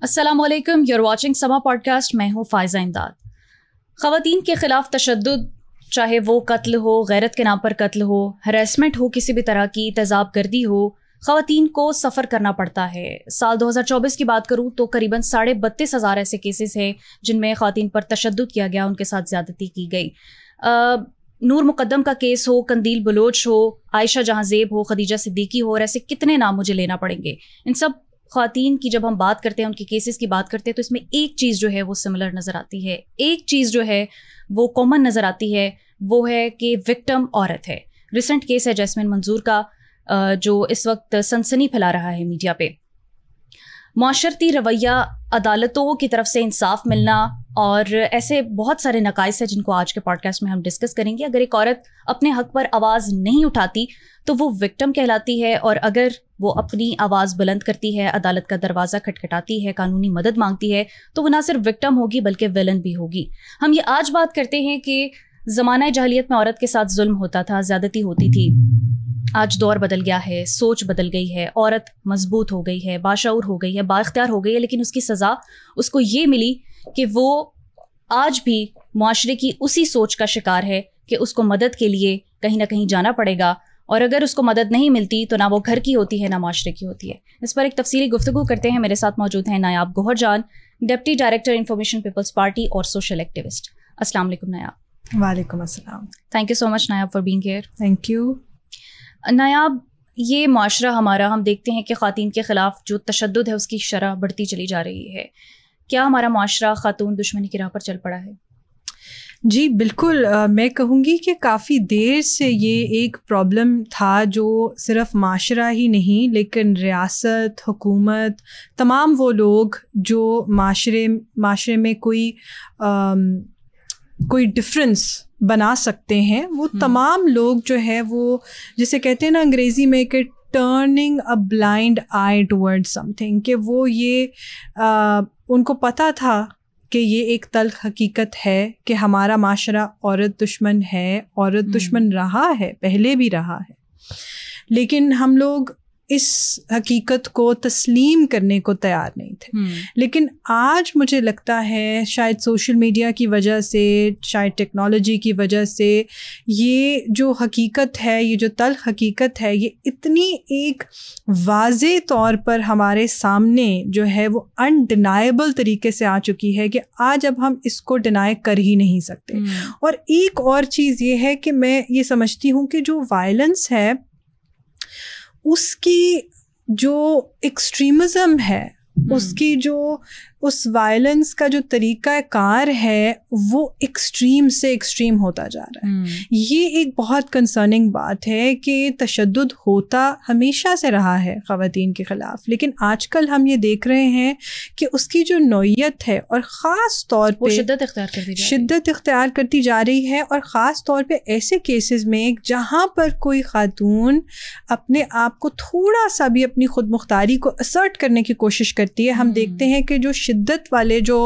السلام علیکم، you are watching سما پوڈ کاسٹ. میں ہوں فائزہ امداد. خواتین کے خلاف تشدد، چاہے وہ قتل ہو، غیرت کے نام پر قتل ہو، ہراسمنٹ ہو، کسی بھی طرح کی تیزاب گردی ہو، خواتین کو سفر کرنا پڑتا ہے. سال 2024 کی بات کروں تو قریباً 32,500 ایسے کیسز ہیں جن میں خواتین پر تشدد کیا گیا، ان کے ساتھ زیادتی کی گئی. نور مقدم کا کیس ہو، قندیل بلوچ ہو، عائشہ جہاں زیب ہو، خدیجہ صدیقی ہو، اور ایسے کتنے نام مجھے لینا پڑیں گے. ان سب خواتین کی جب ہم بات کرتے ہیں، ان کے کیسز کی بات کرتے ہیں، تو اس میں ایک چیز جو ہے وہ سملر نظر آتی ہے، ایک چیز جو ہے وہ کامن نظر آتی ہے، وہ ہے کہ وکٹم عورت ہے. ریسنٹ کیس ہے جیسمین منظور کا، جو اس وقت سنسنی پھیلا رہا ہے میڈیا پہ. معاشرتی رویہ، عدالتوں کی طرف سے انصاف ملنا اور ایسے بہت سارے نقائص ہیں جن کو آج کے پوڈ کاسٹ میں ہم ڈسکس کریں گے. اگر ایک عورت اپنے حق پر آواز نہیں اٹھاتی تو وہ وکٹم کہلاتی ہے، اور اگر وہ اپنی آواز بلند کرتی ہے، عدالت کا دروازہ کھٹکھٹاتی ہے، قانونی مدد مانگتی ہے، تو وہ نہ صرف وکٹم ہوگی بلکہ ویلن بھی ہوگی. ہم یہ آج بات کرتے ہیں کہ زمانہ جاہلیت میں عورت کے ساتھ ظلم ہوتا تھا، زیادتی ہوتی تھی. آج دور بدل گیا ہے، سوچ بدل گئی ہے، عورت مضبوط ہو گئی ہے، باشعور ہو گئی ہے، بااختیار ہو گئی ہے، لیکن اس کی سزا اس کو یہ ملی کہ وہ آج بھی معاشرے کی اسی سوچ کا شکار ہے کہ اس کو مدد کے لیے کہیں نہ کہیں جانا پڑے گا، اور اگر اس کو مدد نہیں ملتی تو نہ وہ گھر کی ہوتی ہے نہ معاشرے کی ہوتی ہے. اس پر ایک تفصیلی گفتگو کرتے ہیں. میرے ساتھ موجود ہیں Nayab Gohar Jan, deputy director information Peoples Party اور سوشل ایکٹیوسٹ. السلام علیکم نایاب. وعلیکم السلام. تھینک یو سو مچ نایاب for being here. Thank you. نایاب، یہ معاشرہ ہمارا، ہم دیکھتے ہیں کہ خواتین کے خلاف جو تشدد ہے اس کی شرح بڑھتی چلی جا رہی ہے. کیا ہمارا معاشرہ خاتون دشمنی کی راہ پر چل پڑا ہے؟ جی بالکل. میں کہوں گی کہ کافی دیر سے یہ ایک پرابلم تھا جو صرف معاشرہ ہی نہیں لیکن ریاست، حکومت، تمام وہ لوگ جو معاشرے میں کوئی ڈفرینس بنا سکتے ہیں، وہ تمام لوگ جو ہے وہ جسے کہتے ہیں نا انگریزی میں کہ turning a blind eye towards something, کہ وہ یہ ان کو پتہ تھا کہ یہ ایک تلخ حقیقت ہے کہ ہمارا معاشرہ عورت دشمن ہے، عورت دشمن رہا ہے، پہلے بھی رہا ہے، لیکن ہم لوگ اس حقیقت کو تسلیم کرنے کو تیار نہیں تھے. لیکن آج مجھے لگتا ہے شاید سوشل میڈیا کی وجہ سے، شاید ٹیکنالوجی کی وجہ سے، یہ جو حقیقت ہے، یہ جو تلخ حقیقت ہے، یہ اتنی ایک واضح طور پر ہمارے سامنے جو ہے وہ انڈینائبل طریقے سے آ چکی ہے کہ آج اب ہم اس کو ڈینائی کر ہی نہیں سکتے. اور ایک اور چیز یہ ہے کہ میں یہ سمجھتی ہوں کہ جو وائلنس ہے اس کی جو ایکسٹریمزم ہے، اس کی جو اس وائلنس کا جو طریقہ کار ہے وہ ایکسٹریم سے ایکسٹریم ہوتا جا رہا ہے. یہ ایک بہت کنسرننگ بات ہے کہ تشدد ہوتا ہمیشہ سے رہا ہے خواتین کے خلاف، لیکن آج کل ہم یہ دیکھ رہے ہیں کہ اس کی جو نوعیت ہے اور خاص طور پہ شدت اختیار کرتی جا رہی ہے، اور خاص طور پہ ایسے کیسز میں جہاں پر کوئی خاتون اپنے آپ کو تھوڑا سا بھی اپنی خود مختاری کو اسرٹ کرنے کی کوشش کرتی ہے. ہم دیکھتے ہیں کہ جو شدت والے جو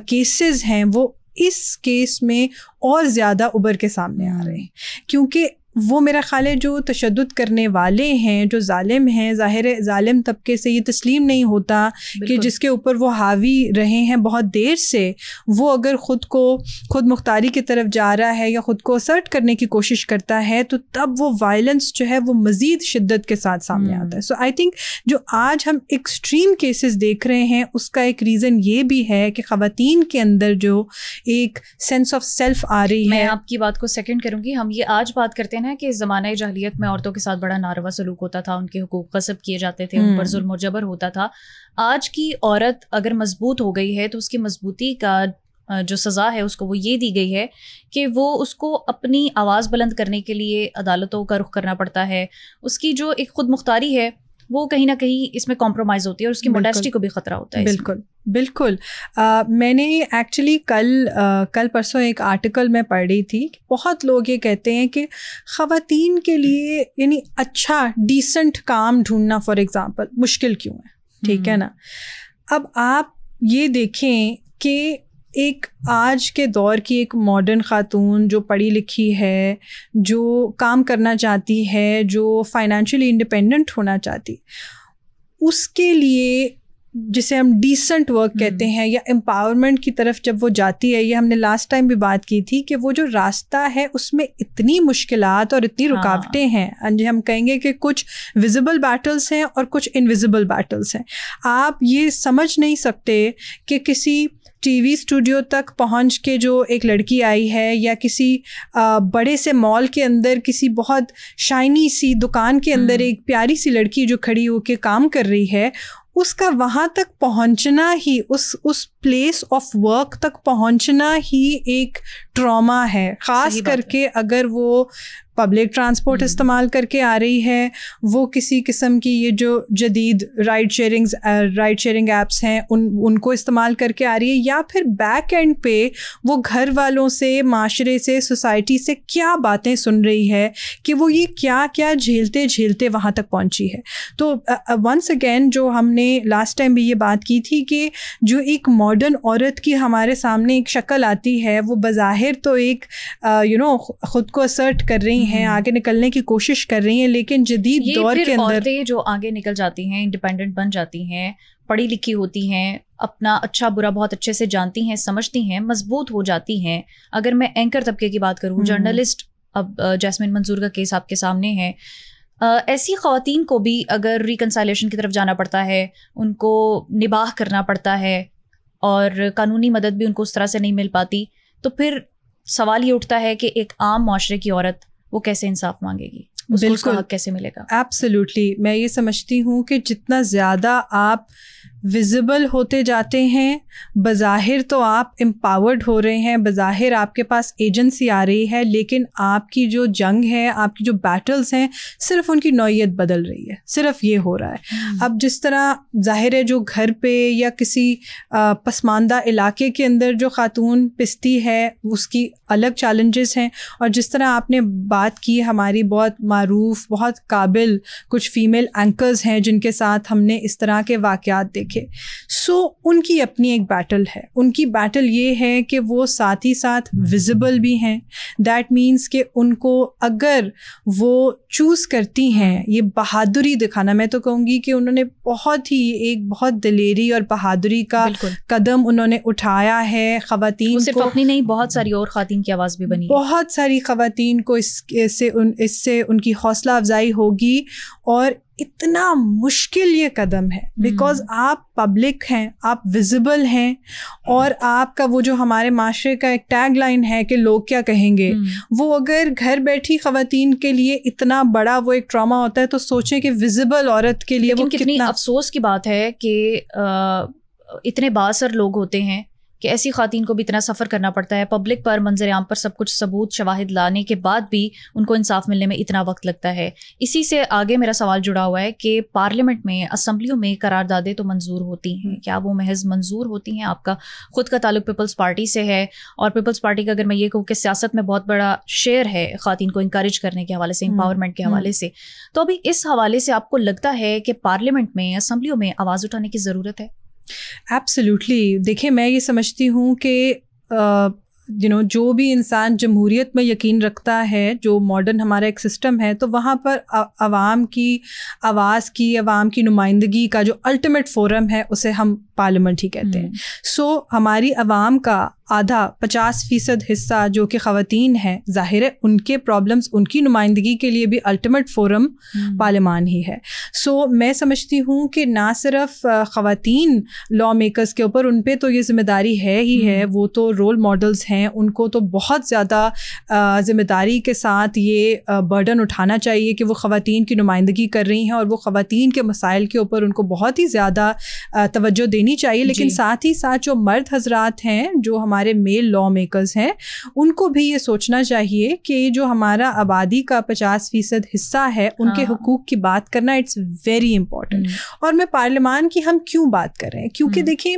کیسز ہیں وہ اس کیس میں اور زیادہ ابھر کے سامنے آ رہے ہیں، کیونکہ وہ میرا خیال ہے جو تشدد کرنے والے ہیں، جو ظالم ہیں، ظاہر ظالم طبقے سے یہ تسلیم نہیں ہوتا کہ جس کے اوپر وہ حاوی رہے ہیں بہت دیر سے، وہ اگر خود مختاری کی طرف جا رہا ہے یا خود کو اسرٹ کرنے کی کوشش کرتا ہے تو تب وہ وائلنس جو ہے وہ مزید شدت کے ساتھ سامنے آتا ہے. سو آئی تھنک جو آج ہم ایکسٹریم کیسز دیکھ رہے ہیں اس کا ایک ریزن یہ بھی ہے کہ خواتین کے اندر جو ایک سینس آف سیلف آ رہی ہے. میں آپ کی بات کو سیکنڈ کروں گی. ہم یہ آج بات کرتے ہیں کہ زمانہ جاہلیت میں عورتوں کے ساتھ بڑا ناروا سلوک ہوتا تھا، ان کے حقوق غصب کیے جاتے تھے، ان پر ظلم و جبر ہوتا تھا. آج کی عورت اگر مضبوط ہو گئی ہے تو اس کی مضبوطی کا جو سزا ہے اس کو وہ یہ دی گئی ہے کہ وہ اس کو اپنی آواز بلند کرنے کے لیے عدالتوں کا رخ کرنا پڑتا ہے. اس کی جو ایک خود مختاری ہے وہ کہیں نہ کہیں اس میں کمپرومائز ہوتی ہے، اور اس کی موڈیسٹی کو بھی خطرہ ہوتا ہے. بالکل. میں نے ایکچولی کل پرسوں ایک آرٹیکل میں پڑھ رہی تھی کہ بہت لوگ یہ کہتے ہیں کہ خواتین کے لیے یعنی اچھا ڈیسنٹ کام ڈھونڈنا فار ایگزامپل مشکل کیوں ہے. ٹھیک ہے نا. اب آپ یہ دیکھیں کہ ایک آج کے دور کی ایک ماڈرن خاتون جو پڑھی لکھی ہے، جو کام کرنا چاہتی ہے، جو فائنینشلی انڈیپینڈنٹ ہونا چاہتی، اس کے لیے جسے ہم ڈیسنٹ ورک کہتے ہیں یا امپاورمنٹ کی طرف جب وہ جاتی ہے, یہ ہم نے لاسٹ ٹائم بھی بات کی تھی کہ وہ جو راستہ ہے اس میں اتنی مشکلات اور اتنی رکاوٹیں ہیں. ہم کہیں گے کہ کچھ ویزیبل بیٹلس ہیں اور کچھ انویزیبل بیٹلس ہیں. آپ یہ سمجھ نہیں سکتے کہ کسی ٹی وی اسٹوڈیو تک پہنچ کے جو ایک لڑکی آئی ہے یا کسی بڑے سے مال کے اندر کسی بہت شائنی سی دکان کے اندر ایک پیاری سی لڑکی جو کھڑی ہو کے کام کر رہی ہے, اس کا وہاں تک پہنچنا ہی, اس پلیس آف ورک تک پہنچنا ہی ایک ٹراما ہے. خاص کر کے اگر وہ پبلک ٹرانسپورٹ استعمال کر کے آ رہی ہے, وہ کسی قسم کی یہ جو جدید رائڈ شیئرنگ ایپس ہیں ان کو استعمال کر کے آ رہی ہے, یا پھر بیک اینڈ پہ وہ گھر والوں سے, معاشرے سے, سوسائٹی سے کیا باتیں سن رہی ہے کہ وہ یہ کیا کیا جھیلتے جھیلتے وہاں تک پہنچی ہے. تو ونس اگین جو ہم نے لاسٹ ٹائم بھی یہ بات کی تھی کہ جو ایک ماڈرن عورت کی ہمارے سامنے ایک شکل آتی ہے, وہ بظاہر تو ایک خود کو اسرٹ کر رہی ہیں, آگے نکلنے کی کوشش کر رہی ہیں, لیکن جدید دور کے اندر عورتیں جو آگے نکل جاتی ہیں, انڈیپینڈنٹ بن جاتی ہیں, پڑھی لکھی ہوتی ہیں, اپنا اچھا برا بہت اچھے سے جانتی ہیں, سمجھتی ہیں, مضبوط ہو جاتی ہیں. اگر میں اینکر طبقے کی بات کروں, جرنلسٹ, اب جیسمین منظور کا کیس آپ کے سامنے ہے, ایسی خواتین کو بھی اگر ریکنسائلیشن کی طرف جانا پڑتا ہے, ان کو نباہ کرنا پڑتا ہے اور قانونی مدد بھی ان کو اس طرح سے نہیں مل پاتی, تو پھر سوال یہ اٹھتا ہے کہ ایک عام معاشرے کی عورت وہ کیسے انصاف مانگے گی, اس کو حق کیسے ملے گا؟ ایبسلیوٹلی. میں یہ سمجھتی ہوں کہ جتنا زیادہ آپ ویزیبل ہوتے جاتے ہیں, بظاہر تو آپ امپاورڈ ہو رہے ہیں, بظاہر آپ کے پاس ایجنسی آ رہی ہے, لیکن آپ کی جو جنگ ہے, آپ کی جو بیٹلز ہیں, صرف ان کی نوعیت بدل رہی ہے, صرف یہ ہو رہا ہے. اب جس طرح ظاہر ہے جو گھر پہ یا کسی پسماندہ علاقے کے اندر جو خاتون پستی ہے اس کی الگ چیلنجز ہیں, اور جس طرح آپ نے بات کی ہماری بہت معروف بہت قابل کچھ فیمیل اینکرز ہیں جن کے ساتھ ہم نے اس طرح کے واقعات دیکھے, سو ان کی اپنی ایک بیٹل ہے. ان کی بیٹل یہ ہے کہ وہ ساتھ ہی ساتھ ویزیبل بھی ہیں. دیٹ مینس کہ ان کو اگر وہ چوز کرتی ہیں یہ بہادری دکھانا, میں تو کہوں گی کہ انہوں نے بہت ہی ایک بہت دلیری اور بہادری کا قدم انہوں نے اٹھایا ہے. خواتین صرف اپنی نہیں, بہت ساری اور خواتین کی آواز بھی بنی, بہت ساری خواتین کو اس سے ان کی حوصلہ افزائی ہوگی. اور اتنا مشکل یہ قدم ہے بیکاز آپ پبلک ہیں, آپ ویزیبل ہیں, اور آپ کا وہ جو ہمارے معاشرے کا ایک ٹیگ لائن ہے کہ لوگ کیا کہیں گے, وہ اگر گھر بیٹھی خواتین کے لیے اتنا بڑا وہ ایک ٹراما ہوتا ہے, تو سوچیں کہ ویزیبل عورت کے لیے وہ کتنی افسوس کی بات ہے کہ اتنے بااثر لوگ ہوتے ہیں کہ ایسی خواتین کو بھی اتنا سفر کرنا پڑتا ہے, پبلک پر منظر عام پر سب کچھ ثبوت شواہد لانے کے بعد بھی ان کو انصاف ملنے میں اتنا وقت لگتا ہے. اسی سے آگے میرا سوال جڑا ہوا ہے کہ پارلیمنٹ میں, اسمبلیوں میں قراردادیں تو منظور ہوتی ہیں, کیا وہ محض منظور ہوتی ہیں؟ آپ کا خود کا تعلق پیپلز پارٹی سے ہے, اور پیپلز پارٹی کا اگر میں یہ کہوں کہ سیاست میں بہت بڑا شیئر ہے خواتین کو انکریج کرنے کے حوالے سے, امپاورمنٹ کے حوالے سے, تو ابھی اس حوالے سے آپ کو لگتا ہے کہ پارلیمنٹ میں, اسمبلیوں میں آواز اٹھانے کی ضرورت ہے؟ ایبسلیوٹلی. دیکھیں میں یہ سمجھتی ہوں کہ جو بھی انسان جمہوریت میں یقین رکھتا ہے, جو ماڈرن ہمارا ایک سسٹم ہے, تو وہاں پر عوام کی آواز کی, عوام کی نمائندگی کا جو الٹیمیٹ فورم ہے اسے ہم پارلیمنٹ ہی کہتے ہیں. سو ہماری عوام کا آدھا 50% حصہ جو کہ خواتین ہیں, ظاہر ہے ان کے پرابلمس, ان کی نمائندگی کے لیے بھی الٹیمیٹ فورم پارلیمان ہی ہے. سو میں سمجھتی ہوں کہ نہ صرف خواتین لا میکرز کے اوپر, ان پہ تو یہ ذمہ داری ہے ہی ہے, وہ تو رول ماڈلز ہیں, ان کو تو بہت زیادہ ذمہ داری کے ساتھ یہ برڈن اٹھانا چاہیے کہ وہ خواتین کی نمائندگی کر رہی ہیں, اور وہ خواتین کے مسائل کے اوپر ان کو بہت ہی زیادہ توجہ دینی چاہیے. لیکن ساتھ ہی ساتھ جو مرد حضرات ہیں, جو ہمارے میل لا میکرز ہیں, ان کو بھی یہ سوچنا چاہیے کہ جو ہمارا آبادی کا 50% حصہ ہے, ان کے حقوق کی بات کرنا اٹس ویری امپورٹنٹ. اور میں پارلیمان کی ہم کیوں بات کر رہے ہیں, کیونکہ دیکھیں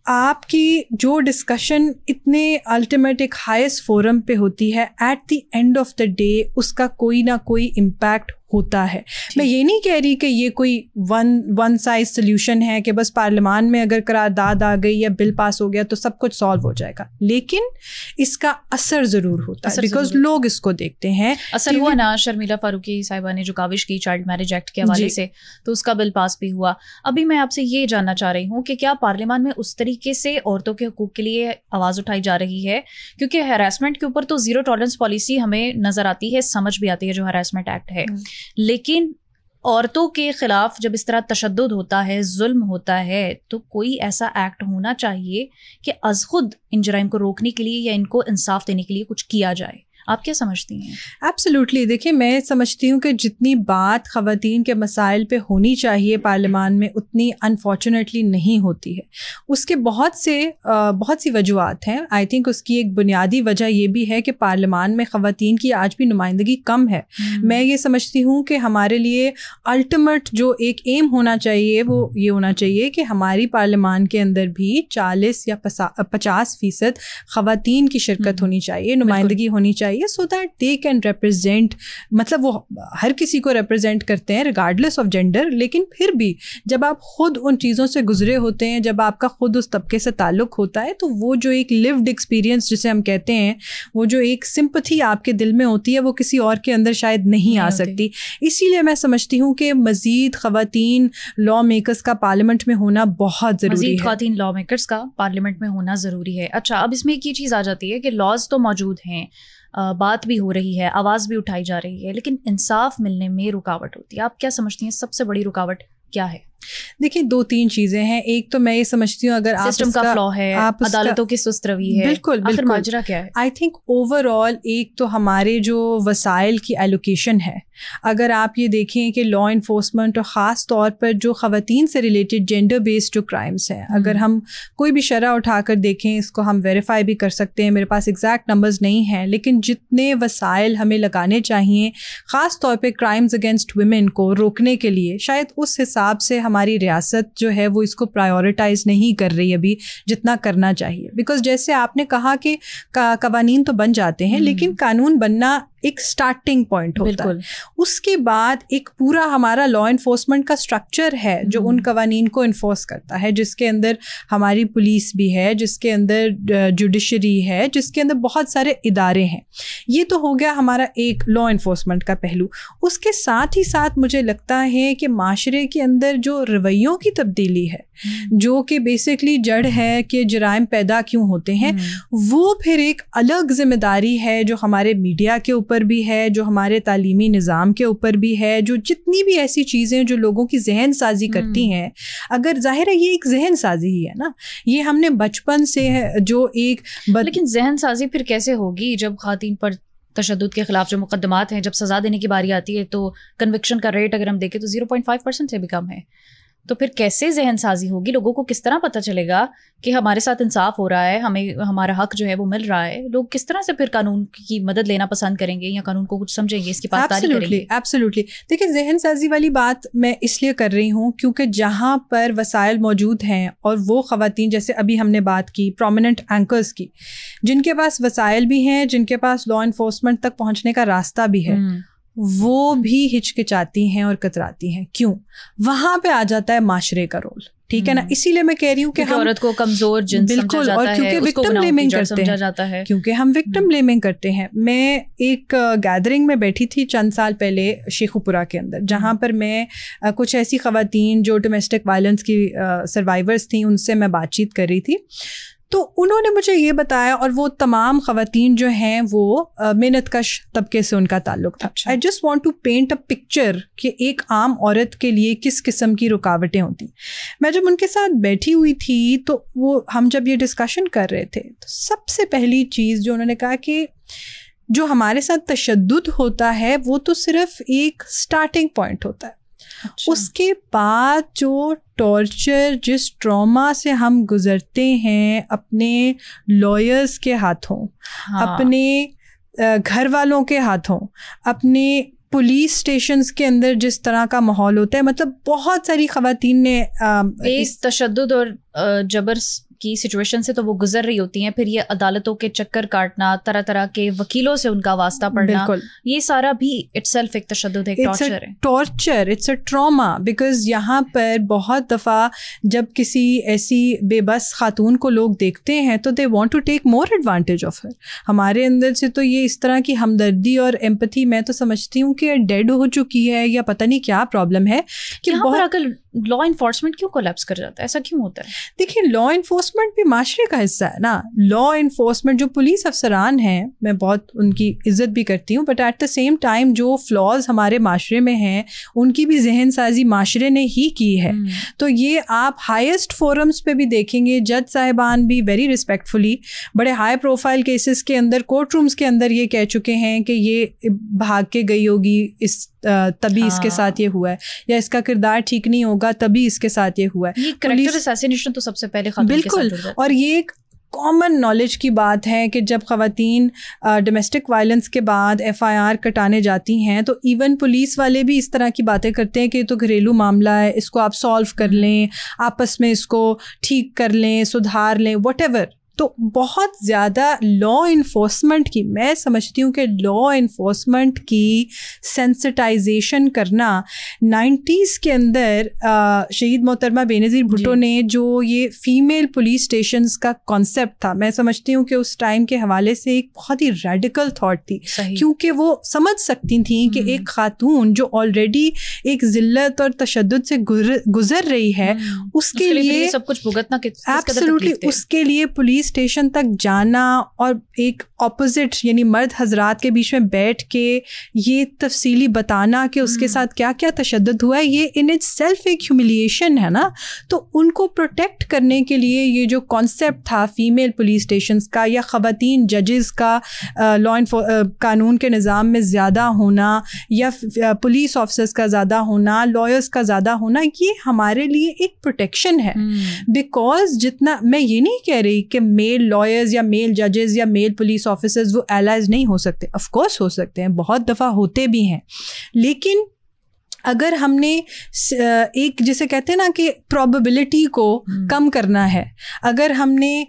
آپ کی جو ڈسکشن اتنے الٹیمیٹ ایک ہائیسٹ فورم پہ ہوتی ہے, at the end of the day اس کا کوئی نہ کوئی امپیکٹ ہوتا ہے. میں یہ نہیں کہہ رہی کہ یہ کوئی ون سائز سلیوشن ہے کہ بس پارلیمان میں اگر قرارداد آ گئی یا بل پاس ہو گیا تو سب کچھ سالو ہو جائے گا, لیکن اس کا اثر ضرور ہوتا ہے بیکاز لوگ اس کو دیکھتے ہیں. اثر ہوا نا شرمیلا فاروقی صاحبہ نے جو کاوش کی چائلڈ میرج ایکٹ کے حوالے سے, تو اس کا بل پاس بھی ہوا. ابھی میں آپ سے یہ جاننا چاہ رہی ہوں کہ کیا پارلیمان میں اس طریقے سے عورتوں کے حقوق کے لیے آواز اٹھائی جا رہی ہے, کیونکہ ہراسمنٹ کے اوپر تو زیرو ٹالرنس پالیسی ہمیں نظر آتی ہے, سمجھ بھی آتی ہے جو ہراسمنٹ ایکٹ ہے, لیکن عورتوں کے خلاف جب اس طرح تشدد ہوتا ہے, ظلم ہوتا ہے, تو کوئی ایسا ایکٹ ہونا چاہیے کہ از خود ان جرائم کو روکنے کے لیے یا ان کو انصاف دینے کے لیے کچھ کیا جائے. آپ کیا سمجھتی ہیں؟ ایبسلیوٹلی. دیکھیں میں سمجھتی ہوں کہ جتنی بات خواتین کے مسائل پہ ہونی چاہیے پارلیمان میں اتنی انفارچونیٹلی نہیں ہوتی ہے. اس کے بہت سی وجوہات ہیں. آئی تھنک اس کی ایک بنیادی وجہ یہ بھی ہے کہ پارلیمان میں خواتین کی آج بھی نمائندگی کم ہے. میں یہ سمجھتی ہوں کہ ہمارے لیے الٹیمیٹ جو ایک ایم ہونا چاہیے وہ یہ ہونا چاہیے کہ ہماری پارلیمان کے اندر بھی 40 یا 50% خواتین کی شرکت ہونی چاہیے, نمائندگی ہونی چاہیے, so that they can represent, مطلب وہ ہر کسی کو ریپرزینٹ کرتے ہیں regardless of gender, لیکن پھر بھی جب آپ خود ان چیزوں سے گزرے ہوتے ہیں, جب آپ کا خود اس طبقے سے تعلق ہوتا ہے, تو وہ جو ایک lived experience جسے ہم کہتے ہیں, وہ جو ایک sympathy آپ کے دل میں ہوتی ہے, وہ کسی اور کے اندر شاید نہیں آ سکتی. اسی لیے میں سمجھتی ہوں کہ مزید خواتین لا میکرز کا پارلیمنٹ میں ہونا بہت ضروری ہے. مزید خواتین لا میکرز کا پارلیمنٹ میں ہونا ضروری ہے. اچھا, اب اس میں ایک یہ چیز آ جاتی ہے کہ لاز تو موجود ہیں, بات بھی ہو رہی ہے, آواز بھی اٹھائی جا رہی ہے, لیکن انصاف ملنے میں رکاوٹ ہوتی ہے. آپ کیا سمجھتی ہیں سب سے بڑی رکاوٹ کیا ہے؟ دیکھیے 2-3 چیزیں ہیں. ایک تو میں یہ سمجھتی ہوں اگر سسٹم کا فلا ہے, عدالتوں کی سست روی ہے, بالکل آخر ماجرا کیا ہے؟ آئی تھنک اوور آل ایک تو ہمارے جو وسائل کی ایلوکیشن ہے. اگر آپ یہ دیکھیں کہ لا انفورسمنٹ اور خاص طور پر جو خواتین سے ریلیٹڈ جینڈر بیسڈ جو کرائمس ہیں, اگر ہم کوئی بھی شرح اٹھا کر دیکھیں, اس کو ہم ویریفائی بھی کر سکتے ہیں, میرے پاس ایگزیکٹ نمبرز نہیں ہیں, لیکن جتنے وسائل ہمیں لگانے چاہیے خاص طور پہ کرائمز اگینسٹ ویمن کو روکنے کے لیے, شاید اس حساب سے ہماری ریاست جو ہے وہ اس کو پرائیورٹائز نہیں کر رہی ابھی جتنا کرنا چاہیے. بیکاز جیسے آپ نے کہا کہ قوانین تو بن جاتے ہیں, لیکن قانون بننا ایک سٹارٹنگ پوائنٹ ہوتا ہے. اس کے بعد ایک پورا ہمارا لا انفورسمنٹ کا اسٹرکچر ہے جو ان قوانین کو انفورس کرتا ہے, جس کے اندر ہماری پولیس بھی ہے, جس کے اندر جوڈیشری ہے, جس کے اندر بہت سارے ادارے ہیں. یہ تو ہو گیا ہمارا ایک لا انفورسمنٹ کا پہلو. اس کے ساتھ ہی ساتھ مجھے لگتا ہے کہ معاشرے کے اندر جو رویوں کی تبدیلی ہے, جو کہ بیسکلی جڑ ہے کہ جرائم پیدا کیوں ہوتے ہیں, وہ پھر ایک الگ ذمہ داری ہے جو ہمارے میڈیا کے اوپر بھی ہے, جو ہمارے تعلیمی نظام کے اوپر بھی ہے, جو جتنی بھی ایسی چیزیں جو لوگوں کی ذہن سازی کرتی ہیں. اگر ظاہر ہے یہ ایک ذہن سازی ہی ہے نا, یہ ہم نے بچپن سے جو ایک لیکن ذہن سازی پھر کیسے ہوگی جب خواتین پر تشدد کے خلاف جو مقدمات ہیں, جب سزا دینے کی باری آتی ہے تو کنوکشن کا ریٹ اگر ہم دیکھیں تو 0.5% سے بھی کم ہے. تو پھر کیسے ذہن سازی ہوگی؟ لوگوں کو کس طرح پتہ چلے گا کہ ہمارے ساتھ انصاف ہو رہا ہے, ہمیں ہمارا حق جو ہے وہ مل رہا ہے؟ لوگ کس طرح سے پھر قانون کی مدد لینا پسند کریں گے یا قانون کو کچھ سمجھیں گے, اس کی پاسداری کریں گے؟ ایبسلیوٹلی. دیکھیں ذہن سازی والی بات میں اس لیے کر رہی ہوں کیونکہ جہاں پر وسائل موجود ہیں اور وہ خواتین, جیسے ابھی ہم نے بات کی پرومیننٹ اینکرز کی, جن کے پاس وسائل بھی ہیں, جن کے پاس لا انفورسمنٹ تک پہنچنے کا راستہ بھی ہے, وہ بھی ہچکچاتی ہیں اور کتراتی ہیں. کیوں؟ وہاں پہ آ جاتا ہے معاشرے کا رول. ٹھیک ہے نا, اسی لیے میں کہہ رہی ہوں کہ عورت کو کمزور جنس سمجھا جاتا ہے, اور کیونکہ وکٹم بلیمنگ کرتے ہیں, کیونکہ ہم وکٹم بلیمنگ کرتے ہیں. میں ایک گیدرنگ میں بیٹھی تھی چند سال پہلے شیخو پورہ کے اندر, جہاں پر میں کچھ ایسی خواتین جو ڈومیسٹک وائلنس کی سروائیورس تھیں ان سے میں بات چیت کر رہی تھی. تو انہوں نے مجھے یہ بتایا, اور وہ تمام خواتین جو ہیں وہ محنت کش طبقے سے ان کا تعلق تھا. I just want to paint a picture کہ ایک عام عورت کے لیے کس قسم کی رکاوٹیں ہوتی. میں جب ان کے ساتھ بیٹھی ہوئی تھی تو وہ ہم جب یہ ڈسکشن کر رہے تھے تو سب سے پہلی چیز جو انہوں نے کہا کہ جو ہمارے ساتھ تشدد ہوتا ہے وہ تو صرف ایک سٹارٹنگ پوائنٹ ہوتا ہے. اس کے بعد جو ٹارچر, جس ٹراما سے ہم گزرتے ہیں اپنے لائرز کے ہاتھوں, اپنے گھر والوں کے ہاتھوں, اپنے پولیس اسٹیشنز کے اندر جس طرح کا ماحول ہوتا ہے, مطلب بہت ساری خواتین نے اس تشدد اور جبر کی سچویشن سے تو وہ گزر رہی ہوتی ہیں, پھر یہ عدالتوں کے چکر کاٹنا, طرح طرح کے وکیلوں سے ان کا واسطہ پڑنا, یہ سارا بھی اٹس سیلف ایک تشدد, ایک ٹارچر ہے. Torture, it's a trauma. Because یہاں پر بہت دفعہ جب کسی ایسی بے بس خاتون کو لوگ دیکھتے ہیں تو they want to take more advantage of her. ہمارے اندر سے تو یہ اس طرح کی ہمدردی اور ایمپتھی میں تو سمجھتی ہوں کہ ڈیڈ ہو چکی ہے یا پتہ نہیں کیا پرابلم ہے کہ بہت لا انفورسمنٹ کیوں کولیپس کر جاتا ہے, ایسا کیوں ہوتا ہے؟ دیکھیں, لا انفورسمنٹ بھی معاشرے کا حصہ ہے نا. لا انفورسمنٹ جو پولیس افسران ہیں, میں بہت ان کی عزت بھی کرتی ہوں, but at the same time جو فلاز ہمارے معاشرے میں ہیں ان کی بھی ذہن سازی معاشرے نے ہی کی ہے. تو یہ آپ ہائیسٹ فورمز پہ بھی دیکھیں گے, جج صاحبان بھی ویری رسپیکٹفلی بڑے ہائی پروفائل کیسز کے اندر کورٹ رومز کے اندر یہ کہہ چکے ہیں کہ یہ بھاگ کے گئی ہوگی, اس تبھی اس کے ساتھ یہ ہوا ہے, یا اس کا کردار ٹھیک نہیں ہوگا تبھی اس کے ساتھ یہ ہوا ہے. یہ کریکٹر اسیسینیشن تو سب سے پہلے خاتون کے ساتھ جڑ جاتا ہے. اور یہ ایک کامن نالج کی بات ہے کہ جب خواتین ڈومیسٹک وائلنس کے بعد FIR کٹانے جاتی ہیں تو ایون پولیس والے بھی اس طرح کی باتیں کرتے ہیں کہ یہ تو گھریلو معاملہ ہے, اس کو آپ سالو کر لیں, آپس میں اس کو ٹھیک کر لیں, سدھار لیں, واٹ ایور. تو بہت زیادہ لا انفورسمنٹ کی, میں سمجھتی ہوں کہ لا انفورسمنٹ کی سینسٹائزیشن کرنا 90s کے اندر شہید محترمہ بے نظیر بھٹو نے جو یہ فیمیل پولیس اسٹیشنز کا کانسیپٹ تھا, میں سمجھتی ہوں کہ اس ٹائم کے حوالے سے ایک بہت ہی ریڈیکل تھاٹ تھی, کیونکہ وہ سمجھ سکتی تھیں کہ ایک خاتون جو آلریڈی ایک ذلت اور تشدد سے گزر رہی ہے, اس کے لیے سب کچھ بھگتنا, ایبسلیوٹلی اس کے لیے پولیس اسٹیشن تک جانا اور ایک اپوزٹ یعنی مرد حضرات کے بیچ میں بیٹھ کے یہ تفصیلی بتانا کہ اس کے ساتھ کیا کیا تشدد ہوا ہے, یہ ان اٹ سیلف ایک ہیوملیشن ہے نا. تو ان کو پروٹیکٹ کرنے کے لیے یہ جو کانسیپٹ تھا فیمیل پولیس اسٹیشنز کا یا خواتین ججز کا قانون کے نظام میں زیادہ ہونا یا پولیس آفیسرز کا زیادہ ہونا, لائرز کا زیادہ ہونا, یہ ہمارے لیے ایک پروٹیکشن ہے. بیکاز جتنا, میں یہ نہیں کہہ رہی کہ میل لائرز یا میل ججز یا میل پولیس آفیسرز وہ ایلائز نہیں ہو سکتے, آف کورس ہو سکتے ہیں, بہت دفعہ ہوتے بھی ہیں, لیکن اگر ہم نے ایک جسے کہتے ہیں نا کہ پرابیبلٹی کو کم کرنا ہے, اگر ہم نے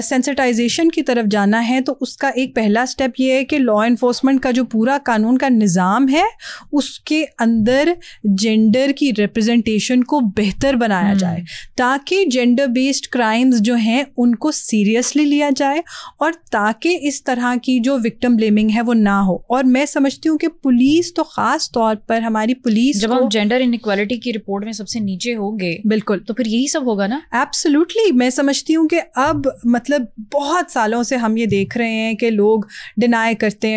سینسٹائزیشن کی طرف جانا ہے, تو اس کا ایک پہلا سٹیپ یہ ہے کہ لا انفورسمنٹ کا جو پورا قانون کا نظام ہے اس کے اندر جینڈر کی ریپرزنٹیشن کو بہتر بنایا جائے, تاکہ جینڈر بیسڈ کرائمز جو ہیں ان کو سیریسلی لیا جائے, اور تاکہ اس طرح کی جو وکٹم بلیمنگ ہے وہ نہ ہو. اور میں سمجھتی ہوں کہ پولیس تو خاص طور پر ہماری پولیس, جب ہم جینڈر انیکوالٹی کی رپورٹ میں سب سے نیچے ہوں گے, بالکل, تو پھر یہی سب ہوگا نا. ایبسلیوٹلی. میں سمجھتی ہوں کہ اب مطلب بہت سالوں سے ہم یہ دیکھ رہے ہیں کہ لوگ ڈینائی کرتے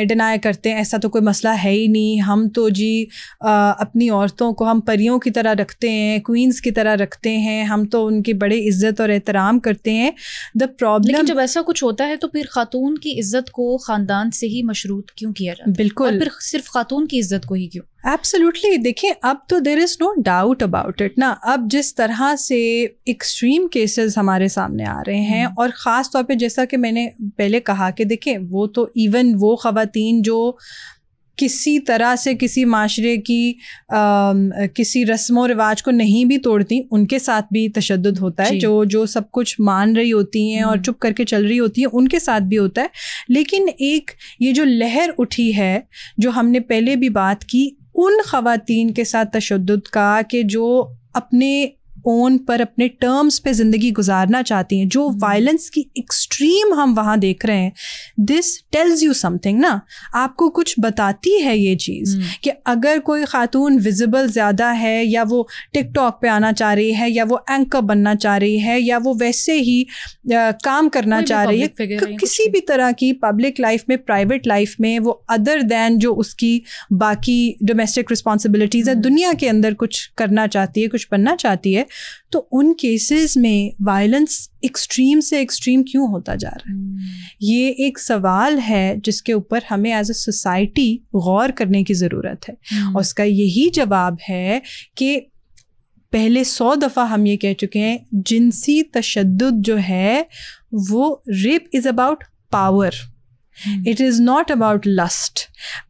ہیں ایسا تو کوئی مسئلہ ہے ہی نہیں, ہم تو جی اپنی عورتوں کو ہم پریوں کی طرح رکھتے ہیں, کوئنس کی طرح رکھتے ہیں, ہم تو ان کی بڑے عزت اور احترام کرتے ہیں. دا پرابلم, لیکن جب ایسا کچھ ہوتا ہے تو پھر خاتون کی عزت کو خاندان سے ہی مشروط کیوں کیا جاتا ہے؟ بالکل, اور پھر صرف خاتون کی عزت کو ہی کیوں؟ ایبسلیوٹلی. دیکھیں, اب تو دیر از نو ڈاؤٹ اباؤٹ اٹ نا. اب جس طرح سے ایکسٹریم کیسز ہمارے سامنے آ رہے ہیں, اور خاص طور پہ جیسا کہ میں نے پہلے کہا کہ دیکھیں, وہ تو ایون وہ خواتین جو کسی طرح سے کسی معاشرے کی کسی رسم و رواج کو نہیں بھی توڑتی, ان کے ساتھ بھی تشدد ہوتا ہے. جو سب کچھ مان رہی ہوتی ہیں اور چپ کر کے چل رہی ہوتی ہیں, ان کے ساتھ بھی ہوتا ہے. لیکن ایک یہ جو لہر اٹھی ہے, جو ہم نے پہلے بھی بات کی, ان خواتین کے ساتھ تشدد کا کہ جو اپنے اون پر اپنے ٹرمز پہ زندگی گزارنا چاہتی ہیں, جو وائلنس کی ایکسٹریم ہم وہاں دیکھ رہے ہیں, this tells you some thing نا. آپ کو کچھ بتاتی ہے یہ چیز کہ اگر کوئی خاتون ویزیبل زیادہ ہے, یا وہ ٹک ٹاک پہ آنا چاہ رہی ہے, یا وہ اینکر بننا چاہ رہی ہے, یا وہ ویسے ہی کام کرنا چاہ رہی ہے کسی بھی طرح کی پبلک لائف میں, پرائیویٹ لائف میں, وہ ادر دین جو اس کی باقی ڈومیسٹک رسپانسبلٹیز ہے, دنیا کے اندر کچھ کرنا چاہتی ہے, کچھ بننا چاہتی ہے, تو ان کیسز میں وائلنس ایکسٹریم سے ایکسٹریم کیوں ہوتا جا رہا ہے؟ یہ ایک سوال ہے جس کے اوپر ہمیں ایز اے سوسائٹی غور کرنے کی ضرورت ہے. اور اس کا یہی جواب ہے کہ پہلے 100 دفعہ ہم یہ کہہ چکے ہیں, جنسی تشدد جو ہے وہ rape is about power. It is not about lust.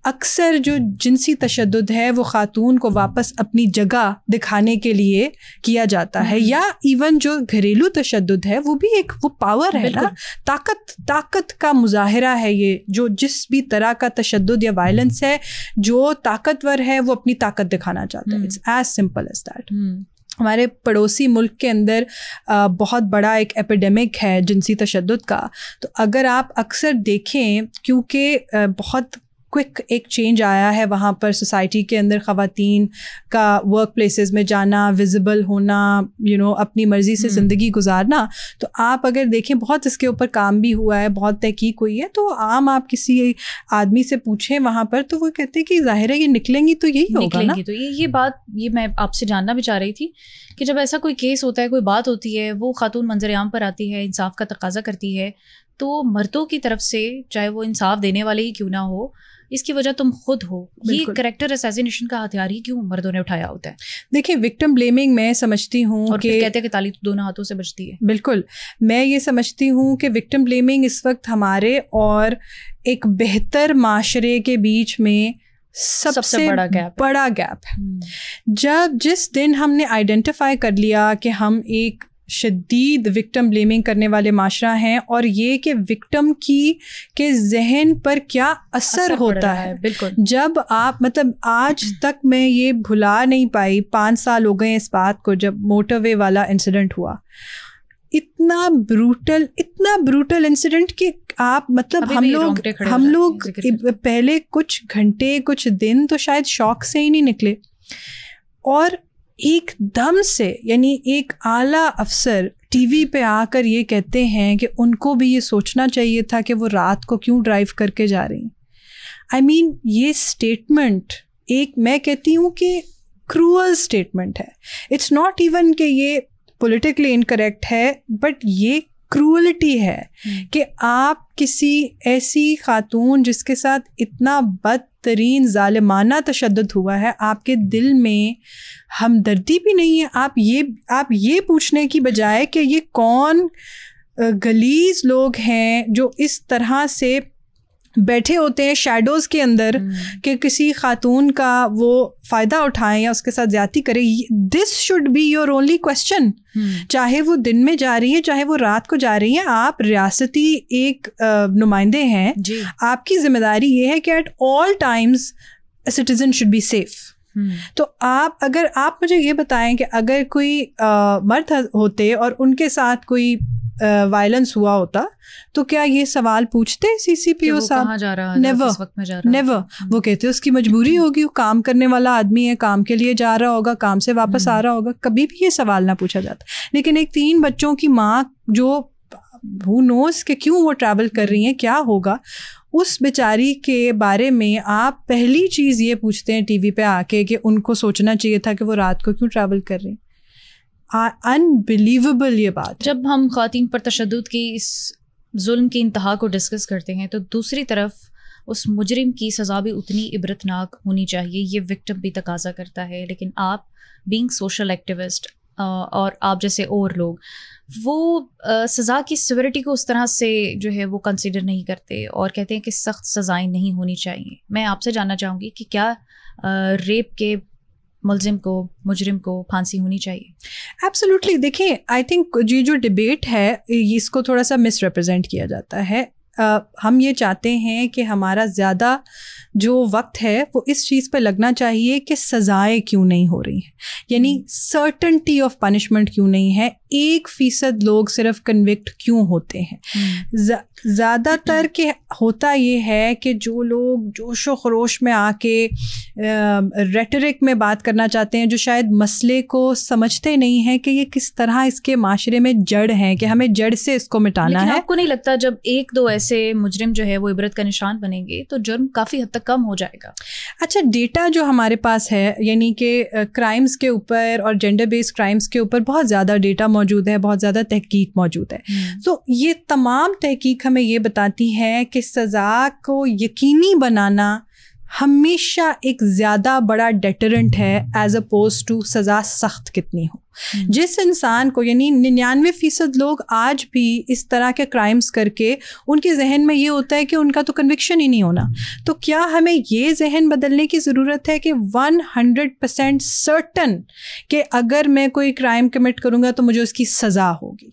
اکثر جو جنسی تشدد ہے وہ خاتون کو واپس اپنی جگہ دکھانے کے لیے کیا جاتا ہے, یا ایون جو گھریلو تشدد ہے وہ بھی ایک وہ پاور ہے نا, طاقت کا مظاہرہ ہے یہ. جو جس بھی طرح کا تشدد یا وائلنس ہے, جو طاقتور ہے وہ اپنی طاقت دکھانا چاہتا ہے. It's as simple as that. ہمارے پڑوسی ملک کے اندر بہت بڑا ایک ایپیڈیمک ہے جنسی تشدد کا. تو اگر آپ اکثر دیکھیں, کیونکہ بہت کوئک ایک چینج آیا ہے وہاں پر سوسائٹی کے اندر, خواتین کا ورک پلیسز میں جانا, ویزیبل ہونا, اپنی مرضی سے زندگی گزارنا. تو آپ اگر دیکھیں بہت اس کے اوپر کام بھی ہوا ہے, بہت تحقیق ہوئی ہے. تو عام آپ کسی آدمی سے پوچھیں وہاں پر تو وہ کہتے ہیں کہ ظاہر ہے یہ نکلیں گی تو یہی ہوگا نا. تو یہ بات یہ میں آپ سے جاننا بھی چاہ رہی تھی کہ جب ایسا کوئی کیس ہوتا ہے, کوئی بات ہوتی ہے, وہ خاتون منظر عام پر آتی ہے, انصاف کا تقاضا کرتی ہے, تو مردوں کی طرف سے, چاہے وہ انصاف دینے والے ہی کیوں نہ ہو, اس کی وجہ تم خود ہو. یہ کریکٹر اسیسینیشن کا ہتھیار ہی کیوں مردوں نے اٹھایا ہوتا ہے؟ دیکھیں وکٹم بلیمنگ میں سمجھتی ہوں کہ کہتے ہیں کہ تالی دونوں ہاتھوں سے بجتی ہے. بالکل, میں یہ سمجھتی ہوں کہ وکٹم بلیمنگ اس وقت ہمارے اور ایک بہتر معاشرے کے بیچ میں سب سے بڑا گیپ ہے. جس دن ہم نے آئیڈینٹیفائی کر لیا کہ ہم ایک شدید وکٹم بلیمنگ کرنے والے معاشرہ ہیں, اور یہ کہ وکٹم کے ذہن پر کیا اثر ہوتا ہے. بالکل, جب آپ آج تک میں یہ بھلا نہیں پائی, 5 سال ہو گئے اس بات کو, جب موٹر وے والا انسیڈنٹ ہوا. اتنا بروٹل انسیڈنٹ کہ آپ ہم لوگ پہلے کچھ گھنٹے کچھ دن تو شاید شوق سے ہی نہیں نکلے, اور ایک دم سے یعنی ایک اعلیٰ افسر ٹی وی پہ آ کر یہ کہتے ہیں کہ ان کو بھی یہ سوچنا چاہیے تھا کہ وہ رات کو کیوں ڈرائیو کر کے جا رہی ہیں. آئی مین یہ اسٹیٹمنٹ ایک, میں کہتی ہوں کہ کروئل اسٹیٹمنٹ ہے. اٹس ناٹ ایون کہ یہ پولیٹیکلی انکریکٹ ہے, بٹ یہ کروئلٹی ہے کہ آپ کسی ایسی خاتون جس کے ساتھ اتنا بدترین ظالمانہ تشدد ہوا ہے, آپ کے دل میں ہمدردی بھی نہیں ہے. آپ یہ پوچھنے کی بجائے کہ یہ کون غلیظ لوگ ہیں جو اس طرح سے بیٹھے ہوتے ہیں شیڈوز کے اندر کہ کسی خاتون کا وہ فائدہ اٹھائیں یا اس کے ساتھ زیادتی کریں. This should be your only question. چاہے وہ دن میں جا رہی ہیں, چاہے وہ رات کو جا رہی ہیں, آپ ریاستی ایک نمائندے ہیں. آپ کی ذمہ داری یہ ہے کہ at all times citizen should be safe. تو اگر آپ مجھے یہ بتائیں کہ اگر کوئی مرد ہوتے اور ان کے ساتھ کوئی وائلنس ہوا ہوتا تو کیا یہ سوال پوچھتے سی سی پی او صاحب؟ نیور. وہ کہتے اس کی مجبوری ہوگی, وہ کام کرنے والا آدمی ہے, کام کے لیے جا رہا ہوگا, کام سے واپس آ رہا ہوگا, کبھی بھی یہ سوال نہ پوچھا جاتا. لیکن ایک 3 بچوں کی ماں جو who knows کہ کیوں وہ ٹریول کر رہی ہیں, کیا ہوگا, اس بیچاری کے بارے میں آپ پہلی چیز یہ پوچھتے ہیں ٹی وی پہ آ کے کہ ان کو سوچنا چاہیے تھا کہ وہ رات کو کیوں ٹریول کر رہی ہیں. انبلیویبل یہ بات. جب ہم خواتین پر تشدد کی اس ظلم کی انتہا کو ڈسکس کرتے ہیں تو دوسری طرف اس مجرم کی سزا بھی اتنی عبرتناک ہونی چاہیے, یہ وکٹم بھی تقاضا کرتا ہے. لیکن آپ بینگ سوشل ایکٹیوسٹ اور آپ جیسے اور لوگ وہ سزا کی سیوریٹی کو اس طرح سے جو ہے وہ کنسیڈر نہیں کرتے اور کہتے ہیں کہ سخت سزائیں نہیں ہونی چاہیے. میں آپ سے جاننا چاہوں گی کہ کیا ریپ کے ملزم کو, مجرم کو پھانسی ہونی چاہیے؟ ایبسلیوٹلی. دیکھیں آئی تھنک یہ جو ڈبیٹ ہے اس کو تھوڑا سا مس ریپرزینٹ کیا جاتا ہے. ہم یہ چاہتے ہیں کہ ہمارا زیادہ جو وقت ہے وہ اس چیز پہ لگنا چاہیے کہ سزائیں کیوں نہیں ہو رہی ہیں, یعنی سرٹنٹی آف پنشمنٹ کیوں نہیں ہے, 1% لوگ صرف کنوکٹ کیوں ہوتے ہیں. زیادہ تر کہ ہوتا یہ ہے کہ جو لوگ جوش و خروش میں آ کے ریٹرک میں بات کرنا چاہتے ہیں, جو شاید مسئلے کو سمجھتے نہیں ہیں کہ یہ کس طرح اس کے معاشرے میں جڑ ہیں, کہ ہمیں جڑ سے اس کو مٹانا ہے. آپ کو نہیں لگتا جب 1-2 ایسے مجرم جو ہے وہ عبرت کا نشان بنیں گے تو جرم کافی حد تک کم ہو جائے گا؟ اچھا, ڈیٹا جو ہمارے پاس ہے یعنی کہ کرائمز کے اوپر اور جینڈر بیسڈ کرائمز کے اوپر بہت زیادہ ڈیٹا موجود ہے, بہت زیادہ تحقیق موجود ہے. تو یہ تمام تحقیق ہمیں یہ بتاتی ہے کہ سزا کو یقینی بنانا ہمیشہ ایک زیادہ بڑا ڈیٹرنٹ ہے ایز اپوز ٹو سزا سخت کتنی ہو. جس انسان کو یعنی 99% لوگ آج بھی اس طرح کے کرائمز کر کے ان کے ذہن میں یہ ہوتا ہے کہ ان کا تو کنوکشن ہی نہیں ہونا. تو کیا ہمیں یہ ذہن بدلنے کی ضرورت ہے کہ 100% سرٹن کہ اگر میں کوئی کرائم کمٹ کروں گا تو مجھے اس کی سزا ہوگی,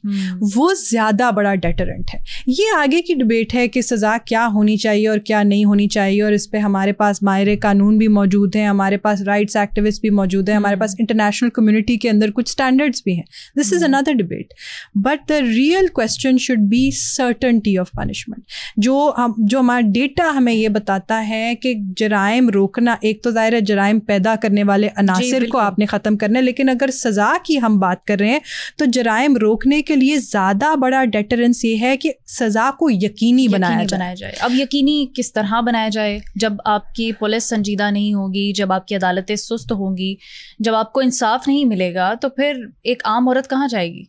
وہ زیادہ بڑا ڈیٹرنٹ ہے. یہ آگے کی ڈبیٹ ہے کہ سزا کیا ہونی چاہیے اور کیا نہیں ہونی چاہیے, اور اس پہ ہمارے پاس ماہر قانون بھی موجود ہیں, ہمارے پاس رائٹس ایکٹیوسٹ بھی موجود ہیں, ہمارے پاس انٹرنیشنل کمیونٹی کے اندر کچھ اسٹینڈرڈس بھی ہیں. This is another debate, but the real question should be certainty of punishment. جو ہمارا ڈیٹا ہمیں یہ بتاتا ہے کہ جرائم روکنا, ایک تو ظاہر ہے جرائم پیدا کرنے والے عناصر کو آپ نے ختم کرنا ہے, لیکن اگر سزا کی ہم بات کر رہے ہیں تو جرائم روکنے کے لیے زیادہ بڑا ڈیٹرنس یہ ہے کہ سزا کو یقینی بنایا جائے. اب یقینی کس طرح بنایا جائے؟ جب آپ کی پولیس سنجیدہ نہیں ہوگی, جب آپ کی عدالتیں سست ہوں گی, جب آپ کو انصاف نہیں ملے گا, تو پھر ایک عام عورت کہاں جائے گی؟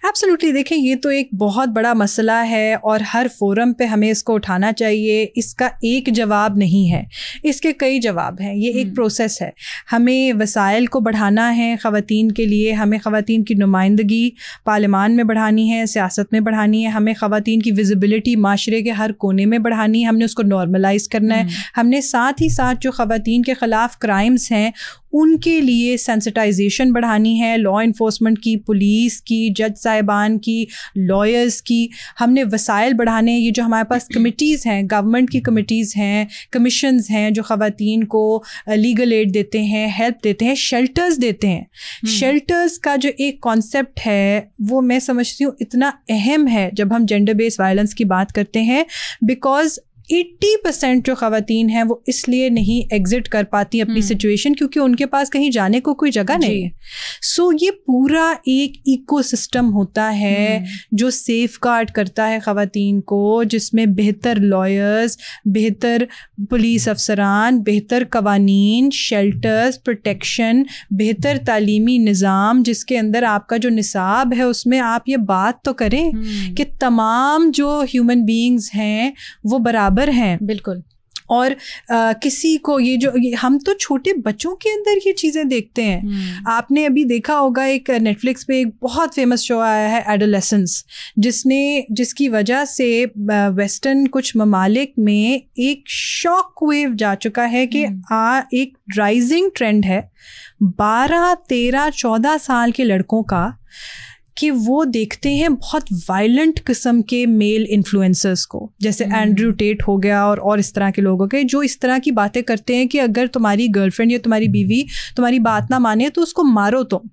ایبسلیوٹلی. دیکھیں یہ تو ایک بہت بڑا مسئلہ ہے اور ہر فورم پہ ہمیں اس کو اٹھانا چاہیے. اس کا ایک جواب نہیں ہے, اس کے کئی جواب ہیں. یہ ایک پروسیس ہے. ہمیں وسائل کو بڑھانا ہے خواتین کے لیے, ہمیں خواتین کی نمائندگی پارلیمان میں بڑھانی ہے, سیاست میں بڑھانی ہے, ہمیں خواتین کی ویزیبلٹی معاشرے کے ہر کونے میں بڑھانی ہے, ہم نے اس کو نارملائز کرنا ہے. ہم نے ساتھ ہی ساتھ جو خواتین کے خلاف کرائمز ہیں ان کے لیے سینسٹائزیشن بڑھانی ہے, لا انفورسمنٹ کی, پولیس کی, جج صاحبان کی, لائرز کی. ہم نے وسائل بڑھانے ہیں. یہ جو ہمارے پاس کمیٹیز ہیں, گورنمنٹ کی کمیٹیز ہیں, کمیشنز ہیں جو خواتین کو لیگل ایڈ دیتے ہیں, ہیلپ دیتے ہیں, شیلٹرز دیتے ہیں. شیلٹرز کا جو ایک کانسیپٹ ہے وہ میں سمجھتی ہوں اتنا اہم ہے جب ہم جینڈر بیس وائلنس کی بات کرتے ہیں, بیکاز 80% جو خواتین ہیں وہ اس لیے نہیں ایگزٹ کر پاتی اپنی سچویشن کیونکہ ان کے پاس کہیں جانے کو کوئی جگہ نہیں ہے. سو یہ پورا ایک ایکو سسٹم ہوتا ہے جو سیف گارڈ کرتا ہے خواتین کو, جس میں بہتر لائرز, بہتر پولیس افسران, بہتر قوانین, شیلٹرز, پروٹیکشن, بہتر تعلیمی نظام, جس کے اندر آپ کا جو نصاب ہے اس میں آپ یہ بات تو کریں کہ تمام جو ہیومن بینگز ہیں وہ برابر ہیں. بالکل. اور کسی کو یہ ہم تو چھوٹے بچوں کے اندر یہ چیزیں دیکھتے ہیں. آپ نے ابھی دیکھا ہوگا ایک نیٹ فلکس پہ ایک بہت فیمس شو آیا ہے ایڈولیسنس, جس کی وجہ سے ویسٹرن کچھ ممالک میں ایک شاک ویو جا چکا ہے کہ ایک رائزنگ ٹرینڈ ہے 12, 13, 14 سال کے لڑکوں کا کہ وہ دیکھتے ہیں بہت وائلنٹ قسم کے میل انفلوئنسرز کو, جیسے اینڈریو ٹیٹ ہو گیا اور اس طرح کے لوگ ہو گئے جو اس طرح کی باتیں کرتے ہیں کہ اگر تمہاری گرل فرینڈ یا تمہاری بیوی تمہاری بات نہ مانے تو اس کو مارو تم.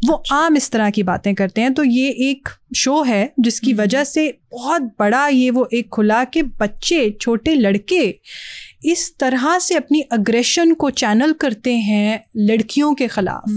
وہ عام اس طرح کی باتیں کرتے ہیں. تو یہ ایک شو ہے جس کی وجہ سے بہت بڑا یہ وہ ایک کھلا کہ بچے, چھوٹے لڑکے اس طرح سے اپنی اگریشن کو چینل کرتے ہیں لڑکیوں کے خلاف,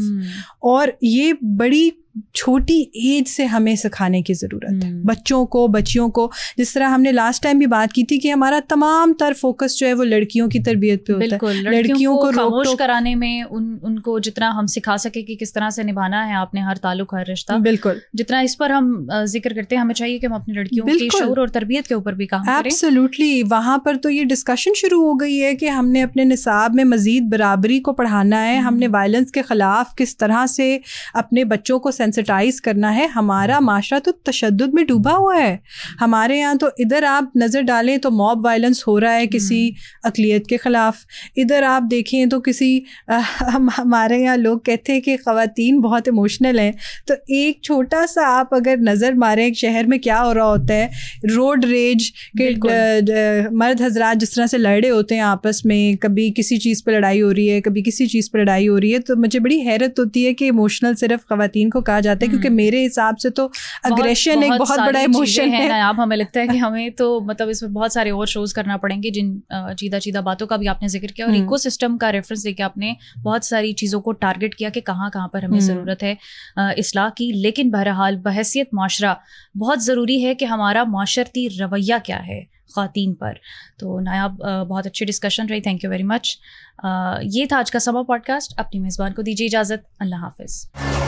اور یہ بڑی چھوٹی ایج سے ہمیں سکھانے کی ضرورت ہے بچوں کو, بچیوں کو. جس طرح ہم نے لاسٹ ٹائم بھی بات کی تھی کہ ہمارا تمام تر فوکس جو ہے وہ لڑکیوں کی تربیت پہ ہوتا ہے, لڑکیوں کو خاموش کرانے میں, ان کو جتنا ہم سکھا سکے کہ کس طرح سے نبھانا ہے آپ نے ہر تعلق, ہر رشتہ, بالکل جتنا اس پر ہم ذکر کرتے ہیں ہمیں چاہیے کہ ہم اپنی لڑکیوں کی شعور اور تربیت کے اوپر بھی کام کریں. ایبسلیوٹلی. وہاں پر تو یہ ڈسکشن شروع ہو گئی ہے کہ ہم نے اپنے نصاب میں مزید برابری کو پڑھانا ہے, ہم نے وائلنس کے خلاف کس طرح سے اپنے بچوں کو سینسٹائز کرنا ہے. ہمارا معاشرہ تو تشدد میں ڈوبا ہوا ہے. ہمارے یہاں تو ادھر آپ نظر ڈالیں تو موب وائلنس ہو رہا ہے کسی اقلیت کے خلاف, ادھر آپ دیکھیں تو کسی ہمارے یہاں لوگ کہتے ہیں کہ خواتین بہت ایموشنل ہیں, تو ایک چھوٹا سا آپ اگر نظر ماریں ایک شہر میں کیا ہو رہا ہوتا ہے, روڈ ریج کہ مرد حضرات جس طرح سے لڑے ہوتے ہیں آپس میں, کبھی کسی چیز پہ لڑائی ہو رہی ہے, کبھی کسی چیز پہ لڑائی ہو رہی ہے. تو مجھے بڑی حیرت ہوتی ہے کہ ایموشنل صرف خواتین کو کہا جاتا ہے, کیونکہ میرے حساب سے تو اگریشن ایک بہت بڑا ایموشن ہے. اب ہمیں لگتا ہے کہ ہمیں تو مطلب اس میں بہت سارے اور شوز کرنا پڑیں گے, جن چیدہ باتوں کا بھی آپ نے ذکر کیا, اور ایکو سسٹم کا ریفرنس دے کے آپ نے بہت ساری چیزوں کو ٹارگٹ کیا کہ کہاں کہاں پر ہمیں ضرورت ہے اصلاح کی. لیکن بہرحال بحیثیت معاشرہ بہت ضروری ہے کہ ہمارا معاشرتی رویہ کیا ہے خواتین پر. تو نایاب بہت اچھی ڈسکشن رہی, تھینک یو ویری مچ. یہ تھا آج کا سما پوڈ کاسٹ. اپنی میزبان کو دیجیے اجازت, اللہ حافظ.